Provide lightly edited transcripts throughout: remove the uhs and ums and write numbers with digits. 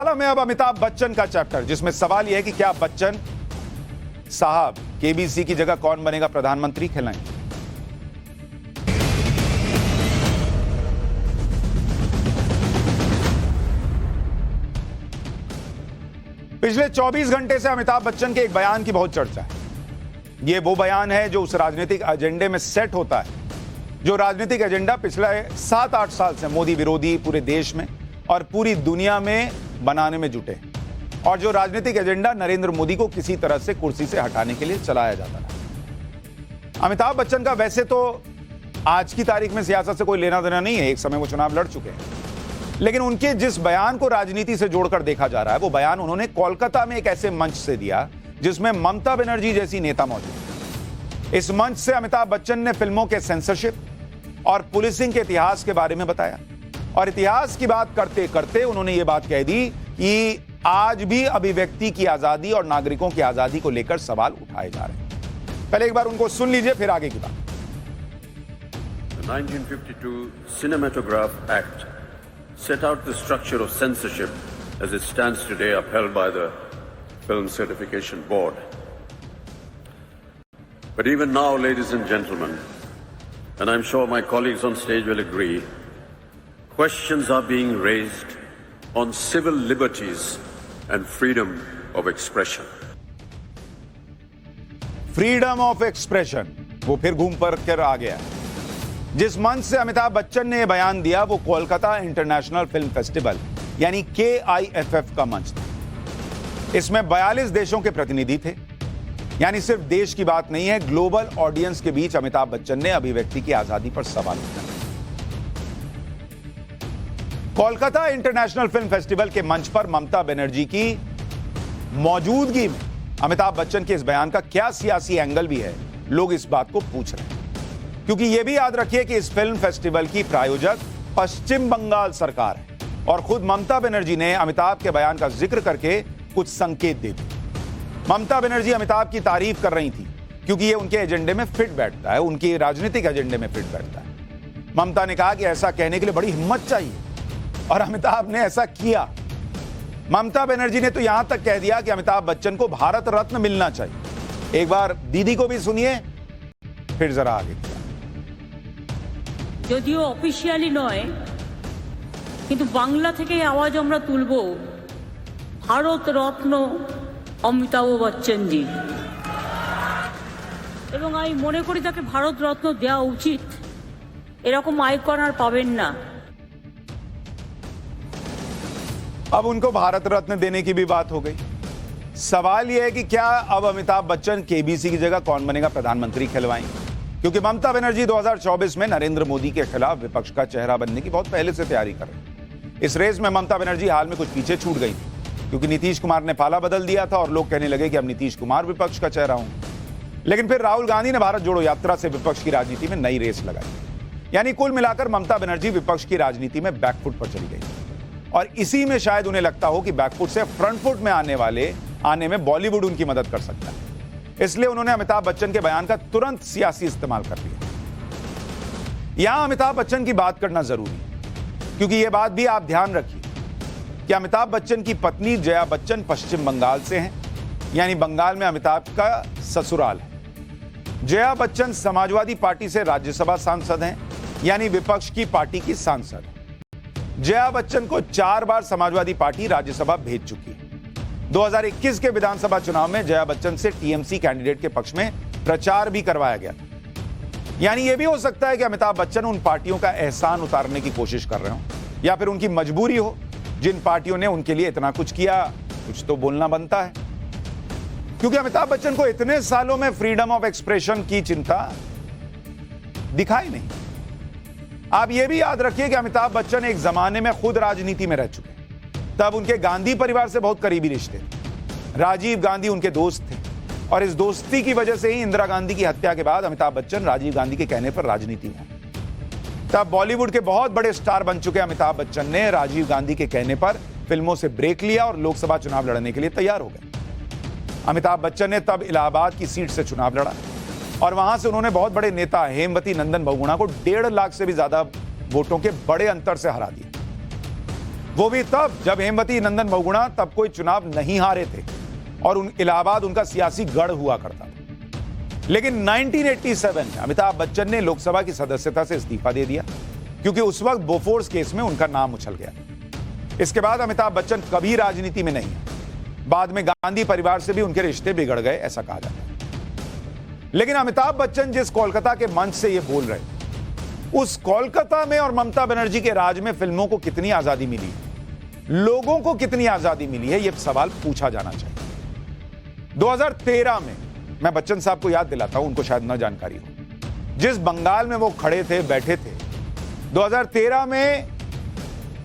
मसाला में अब अमिताभ बच्चन का चैप्टर, जिसमें सवाल यह है कि क्या बच्चन साहब केबीसी की जगह कौन बनेगा प्रधानमंत्री, खिलाएंगे। पिछले 24 घंटे से अमिताभ बच्चन के एक बयान की बहुत चर्चा है। यह वो बयान है जो उस राजनीतिक एजेंडे में सेट होता है जो राजनीतिक एजेंडा पिछले 7-8 साल से मोदी विरोधी पूरे देश में और पूरी दुनिया में बनाने में जुटे हैं, और जो राजनीतिक एजेंडा नरेंद्र मोदी को किसी तरह से कुर्सी से हटाने के लिए चलाया जाता है। अमिताभ बच्चन का वैसे तो आज की तारीख में सियासत से कोई लेना देना नहीं है, एक समय वो चुनाव लड़ चुके हैं, लेकिन उनके जिस बयान को राजनीति से जोड़कर देखा जा रहा है, वो बयान उन्होंने कोलकाता में एक ऐसे मंच से दिया जिसमें ममता बनर्जी जैसी नेता मौजूद है। इस मंच से अमिताभ बच्चन ने फिल्मों के सेंसरशिप और पुलिसिंग के इतिहास के बारे में बताया, और इतिहास की बात करते करते उन्होंने ये बात कह दी कि आज भी अभिव्यक्ति की आजादी और नागरिकों की आजादी को लेकर सवाल उठाए जा रहे हैं। पहले एक बार उनको सुन लीजिए, फिर आगे की बात। The 1952 Cinematograph Act set out the structure of censorship as it stands today, upheld by the Film Certification Board. But even now, ladies and gentlemen, and I'm sure my colleagues on stage will agree, questions are being raised on civil liberties and freedom of expression. Freedom of expression, वो फिर घूम पर कर आ गया। जिस मंच से अमिताभ बच्चन ने बयान दिया वो कोलकाता इंटरनेशनल फिल्म फेस्टिवल यानी KIFF का मंच था। इसमें 42 देशों के प्रतिनिधि थे, यानी सिर्फ देश की बात नहीं है, ग्लोबल ऑडियंस के बीच अमिताभ बच्चन ने अभिव्यक्ति की आजादी पर सवाल उठाया। कोलकाता इंटरनेशनल फिल्म फेस्टिवल के मंच पर ममता बनर्जी की मौजूदगी में अमिताभ बच्चन के इस बयान का क्या सियासी एंगल भी है, लोग इस बात को पूछ रहे हैं। क्योंकि यह भी याद रखिए कि इस फिल्म फेस्टिवल की प्रायोजक पश्चिम बंगाल सरकार है, और खुद ममता बनर्जी ने अमिताभ के बयान का जिक्र करके कुछ संकेत दे दिए। ममता बनर्जी अमिताभ की तारीफ कर रही थी क्योंकि यह उनके एजेंडे में फिट बैठता है, उनके राजनीतिक एजेंडे में फिट बैठता है। ममता ने कहा कि ऐसा कहने के लिए बड़ी हिम्मत चाहिए, और अमिताभ ने ऐसा किया। ममता बनर्जी ने तो यहां तक कह दिया कि अमिताभ बच्चन को भारत रत्न मिलना चाहिए। एक बार दीदी को भी सुनिए, फिर जरा आगे। যদিও অফিশিয়ালি নয়, কিন্তু বাংলা থেকে আওয়াজ আমরা তুলব ভারত রত্ন অমিতাভ বচ্চনজি, এবং আমি মনে করি তাকে ভারত রত্ন দেওয়া উচিত। এরকম আইকন আর পাবেন না। अब उनको भारत रत्न देने की भी बात हो गई। सवाल यह है कि क्या अब अमिताभ बच्चन केबीसी की जगह कौन बनेगा प्रधानमंत्री कहलवाएंगे, क्योंकि ममता बनर्जी 2024 में नरेंद्र मोदी के खिलाफ विपक्ष का चेहरा बनने की बहुत पहले से तैयारी कर रही है। इस रेस में ममता बनर्जी हाल में कुछ पीछे छूट गई थी, क्योंकि नीतीश कुमार ने पाला बदल दिया था और लोग कहने लगे कि अब नीतीश कुमार विपक्ष का चेहरा होंगे। लेकिन फिर राहुल गांधी ने भारत जोड़ो यात्रा से विपक्ष की राजनीति में नई रेस लगाई, यानी कुल मिलाकर ममता बनर्जी विपक्ष की राजनीति में बैकफुट पर चली गई, और इसी में शायद उन्हें लगता हो कि बैकफुट से फ्रंट फुट में आने में बॉलीवुड उनकी मदद कर सकता है। इसलिए उन्होंने अमिताभ बच्चन के बयान का तुरंत सियासी इस्तेमाल कर लिया। यहां अमिताभ बच्चन की बात करना जरूरी है, क्योंकि यह बात भी आप ध्यान रखिए कि अमिताभ बच्चन की पत्नी जया बच्चन पश्चिम बंगाल से हैं, यानी बंगाल में अमिताभ का ससुराल है। जया बच्चन समाजवादी पार्टी से राज्यसभा सांसद हैं, यानी विपक्ष की पार्टी की सांसद है। जया बच्चन को 4 बार समाजवादी पार्टी राज्यसभा भेज चुकी है। 2021 के विधानसभा चुनाव में जया बच्चन से टीएमसी कैंडिडेट के पक्ष में प्रचार भी करवाया गया था। यानी यह भी हो सकता है कि अमिताभ बच्चन उन पार्टियों का एहसान उतारने की कोशिश कर रहे हो, या फिर उनकी मजबूरी हो, जिन पार्टियों ने उनके लिए इतना कुछ किया, कुछ तो बोलना बनता है। क्योंकि अमिताभ बच्चन को इतने सालों में फ्रीडम ऑफ एक्सप्रेशन की चिंता दिखाई नहीं। आप यह भी याद रखिए कि अमिताभ बच्चन एक जमाने में खुद राजनीति में रह चुके हैं। तब उनके गांधी परिवार से बहुत करीबी रिश्ते थे। राजीव गांधी उनके दोस्त थे, और इस दोस्ती की वजह से ही इंदिरा गांधी की हत्या के बाद अमिताभ बच्चन राजीव गांधी के कहने पर राजनीति में आए। तब बॉलीवुड के बहुत बड़े स्टार बन चुके अमिताभ बच्चन ने राजीव गांधी के कहने पर फिल्मों से ब्रेक लिया और लोकसभा चुनाव लड़ने के लिए तैयार हो गए। अमिताभ बच्चन ने तब इलाहाबाद की सीट से चुनाव लड़ा, और वहां से उन्होंने बहुत बड़े नेता हेमवती नंदन बहुगुणा को 1.5 लाख से भी ज्यादा वोटों के बड़े अंतर से हरा दिया। वो भी तब जब हेमवती नंदन बहुगुणा तब कोई चुनाव नहीं हारे थे और इलाहाबाद उनका सियासी गढ़ हुआ करता था। लेकिन 1987 में अमिताभ बच्चन ने लोकसभा की सदस्यता से इस्तीफा दे दिया क्योंकि उस वक्त बोफोर्स केस में उनका नाम उछल गया। इसके बाद अमिताभ बच्चन कभी राजनीति में नहीं है। बाद में गांधी परिवार से भी उनके रिश्ते बिगड़ गए, ऐसा कहा जाता है। लेकिन अमिताभ बच्चन जिस कोलकाता के मंच से ये बोल रहे, उस कोलकाता में और ममता बनर्जी के राज में फिल्मों को कितनी आजादी मिली, लोगों को कितनी आजादी मिली है, यह सवाल पूछा जाना चाहिए। 2013 में मैं बच्चन साहब को याद दिलाता हूं, उनको शायद न जानकारी हो, जिस बंगाल में वो खड़े थे, बैठे थे, 2013 में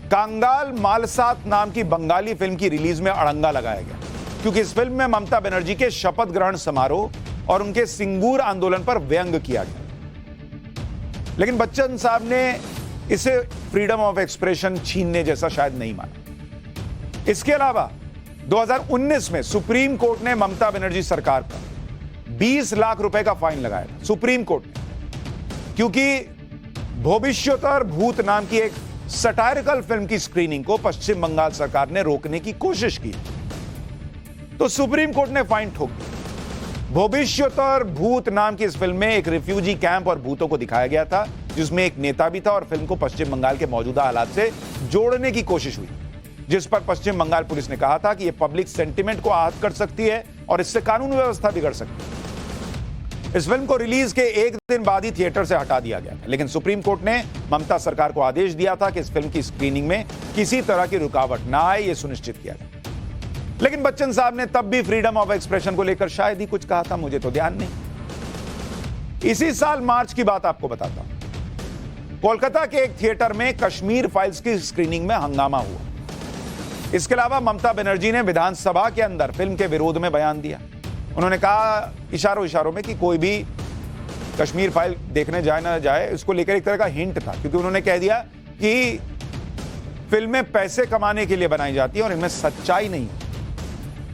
कांगाल मालसात नाम की बंगाली फिल्म की रिलीज में अड़ंगा लगाया गया क्योंकि इस फिल्म में ममता बनर्जी के शपथ ग्रहण समारोह और उनके सिंगूर आंदोलन पर व्यंग किया गया। लेकिन बच्चन साहब ने इसे फ्रीडम ऑफ एक्सप्रेशन छीनने जैसा शायद नहीं माना। इसके अलावा 2019 में सुप्रीम कोर्ट ने ममता बनर्जी सरकार पर 20 लाख रुपए का फाइन लगाया था, सुप्रीम कोर्ट ने, क्योंकि भविष्योत्तर भूत नाम की एक सटायरिकल फिल्म की स्क्रीनिंग को पश्चिम बंगाल सरकार ने रोकने की कोशिश की तो सुप्रीम कोर्ट ने फाइन ठोक दिया। भविष्योत्तर भूत नाम की इस फिल्म में एक रिफ्यूजी कैंप और भूतों को दिखाया गया था जिसमें एक नेता भी था और फिल्म को पश्चिम बंगाल के मौजूदा हालात से जोड़ने की कोशिश हुई, जिस पर पश्चिम बंगाल पुलिस ने कहा था कि यह पब्लिक सेंटिमेंट को आहत कर सकती है और इससे कानून व्यवस्था बिगड़ सकती है। इस फिल्म को रिलीज के एक दिन बाद ही थिएटर से हटा दिया गया था, लेकिन सुप्रीम कोर्ट ने ममता सरकार को आदेश दिया था कि इस फिल्म की स्क्रीनिंग में किसी तरह की रुकावट ना आए, यह सुनिश्चित किया जाए। लेकिन बच्चन साहब ने तब भी फ्रीडम ऑफ एक्सप्रेशन को लेकर शायद ही कुछ कहा था, मुझे तो ध्यान नहीं। इसी साल मार्च की बात आपको बताता हूं, कोलकाता के एक थिएटर में कश्मीर फाइल्स की स्क्रीनिंग में हंगामा हुआ। इसके अलावा ममता बनर्जी ने विधानसभा के अंदर फिल्म के विरोध में बयान दिया। उन्होंने कहा इशारों में कि कोई भी कश्मीर फाइल देखने जाए ना जाए, इसको लेकर एक तरह का हिंट था, क्योंकि उन्होंने कह दिया कि फिल्में पैसे कमाने के लिए बनाई जाती हैं और इनमें सच्चाई नहीं है।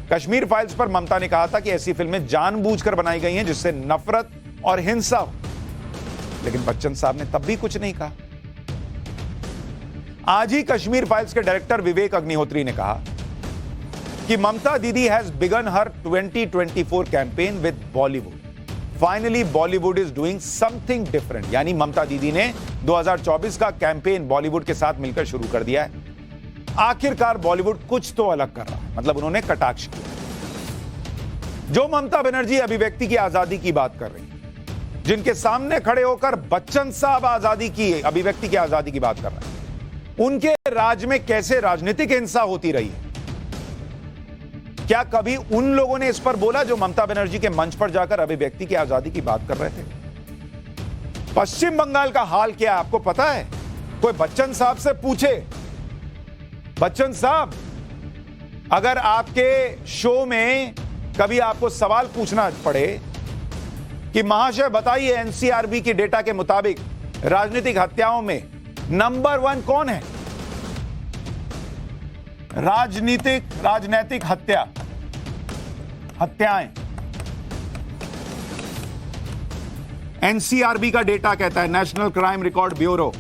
कश्मीर फाइल्स पर ममता ने कहा था कि ऐसी फिल्में जानबूझकर बनाई गई हैं जिससे नफरत और हिंसा हो, लेकिन बच्चन साहब ने तब भी कुछ नहीं कहा। आज ही कश्मीर फाइल्स के डायरेक्टर विवेक अग्निहोत्री ने कहा कि ममता दीदी has begin her 2024 campaign with Bollywood. Finally Bollywood is doing something different, यानी ममता दीदी ने 2024 का कैंपेन बॉलीवुड के साथ मिलकर शुरू कर दिया है। आखिरकार बॉलीवुड कुछ तो अलग कर रहा है, मतलब उन्होंने कटाक्ष किया। जो ममता बनर्जी अभिव्यक्ति की आजादी की बात कर रही है, जिनके सामने खड़े होकर बच्चन साहब आजादी की, अभिव्यक्ति की आजादी की बात कर रहे हैं, उनके राज में कैसे राजनीतिक हिंसा होती रही है, क्या कभी उन लोगों ने इस पर बोला जो ममता बनर्जी के मंच पर जाकर अभिव्यक्ति की आजादी की बात कर रहे थे? पश्चिम बंगाल का हाल क्या है आपको पता है? कोई बच्चन साहब से पूछे, बच्चन साहब अगर आपके शो में कभी आपको सवाल पूछना पड़े कि महाशय बताइए एनसीआरबी के डेटा के मुताबिक राजनीतिक हत्याओं में नंबर 1 कौन है? राजनीतिक हत्याएं एनसीआरबी का डेटा कहता है, national crime record bureau.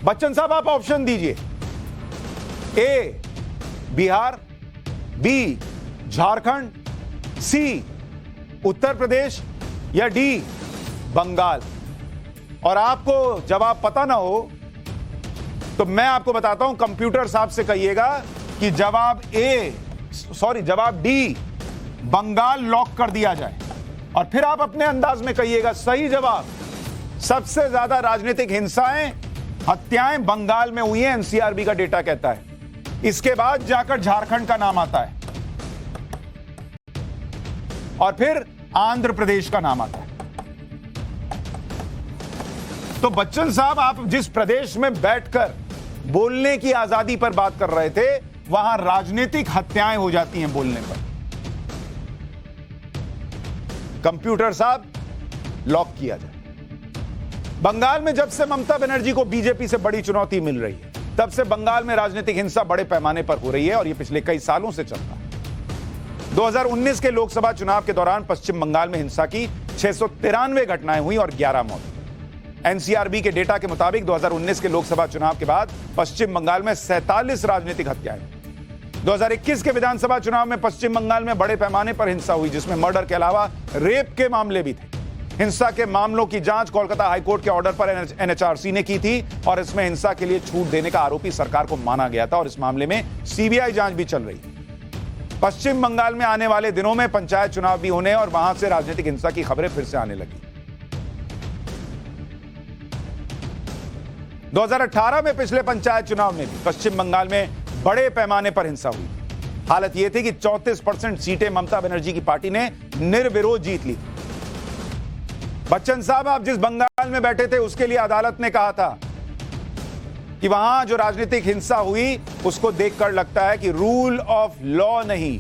Bachchan साहब आप ऑप्शन दीजिए, ए बिहार, बी झारखंड, सी उत्तर प्रदेश या डी बंगाल। और आपको जवाब पता ना हो तो मैं आपको बताता हूं, कंप्यूटर साहब से कहिएगा कि जवाब डी बंगाल लॉक कर दिया जाए और फिर आप अपने अंदाज में कहिएगा सही जवाब। सबसे ज्यादा राजनीतिक हिंसाएं, हत्याएं बंगाल में हुई हैं, एनसीआरबी का डेटा कहता है। इसके बाद जाकर झारखंड का नाम आता है और फिर आंध्र प्रदेश का नाम आता है। तो बच्चन साहब आप जिस प्रदेश में बैठकर बोलने की आजादी पर बात कर रहे थे, वहां राजनीतिक हत्याएं हो जाती हैं बोलने पर। कंप्यूटर साहब लॉक किया जाए। बंगाल में जब से ममता बनर्जी को बीजेपी से बड़ी चुनौती मिल रही है, तब से बंगाल में राजनीतिक हिंसा बड़े पैमाने पर हो रही है और यह पिछले कई सालों से चल रहा है। 2019 के लोकसभा चुनाव के दौरान पश्चिम बंगाल में हिंसा की 693 घटनाएं हुई और 11 मौत। एनसीआरबी के डेटा के मुताबिक 2019 के लोकसभा चुनाव के बाद पश्चिम बंगाल में 47 राजनीतिक हत्याएं। 2021 के विधानसभा चुनाव में पश्चिम बंगाल में बड़े पैमाने पर हिंसा हुई, जिसमें मर्डर के अलावा रेप के मामले भी थे। हिंसा के मामलों की जांच कोलकाता हाईकोर्ट के ऑर्डर पर एनएचआरसी ने की थी और इसमें हिंसा के लिए छूट देने का आरोपी सरकार को माना गया था और इस मामले में सीबीआई जांच भी चल रही है। पश्चिम बंगाल में आने वाले दिनों में पंचायत चुनाव भी होने और वहां से राजनीतिक हिंसा की खबरें फिर से आने लगी। 2018 में पिछले पंचायत चुनाव में भी पश्चिम बंगाल में बड़े पैमाने पर हिंसा हुई। हालत यह थी कि 34% सीटें ममता बनर्जी की पार्टी ने निर्विरोध जीत ली। बच्चन साहब, आप जिस बंगाल में बैठे थे उसके लिए अदालत ने कहा था कि वहां जो राजनीतिक हिंसा हुई उसको देखकर लगता है कि रूल ऑफ लॉ नहीं,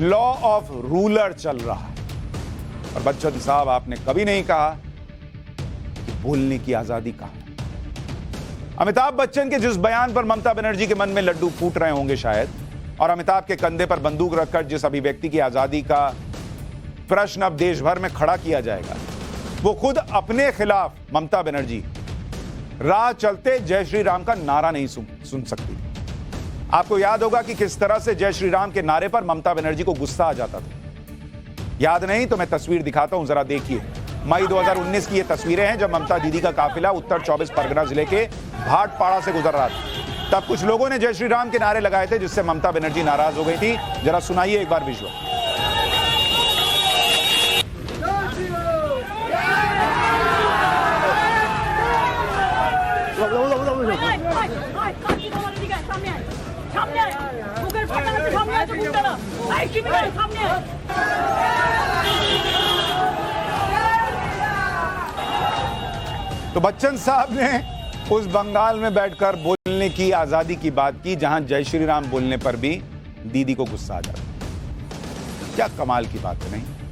लॉ ऑफ रूलर चल रहा है। और बच्चन साहब, आपने कभी नहीं कहा कि बोलने की आजादी कहां है। अमिताभ बच्चन के जिस बयान पर ममता बनर्जी के मन में लड्डू फूट रहे होंगे शायद, और अमिताभ के कंधे पर बंदूक रखकर जिस अभिव्यक्ति की आजादी का प्रश्न अब देश भर में खड़ा किया जाएगा, वो खुद अपने खिलाफ ममता बनर्जी राह चलते जय श्री राम का नारा नहीं सुन सकती। आपको याद होगा कि किस तरह से जय श्री राम के नारे पर ममता बनर्जी को गुस्सा आ जाता था। याद नहीं तो मैं तस्वीर दिखाता हूं, जरा देखिए। मई 2019 की ये तस्वीरें हैं जब ममता दीदी का काफिला उत्तर 24 परगना जिले के भाटपाड़ा से गुजर रहा था। तब कुछ लोगों ने जय श्री राम के नारे लगाए थे, जिससे ममता बनर्जी नाराज हो गई थी। जरा सुनाइए एक बार विजुअल। तो बच्चन साहब ने उस बंगाल में बैठकर बोलने की आजादी की बात की जहां जय श्री राम बोलने पर भी दीदी को गुस्सा आ जाता। क्या कमाल की बात है, नहीं?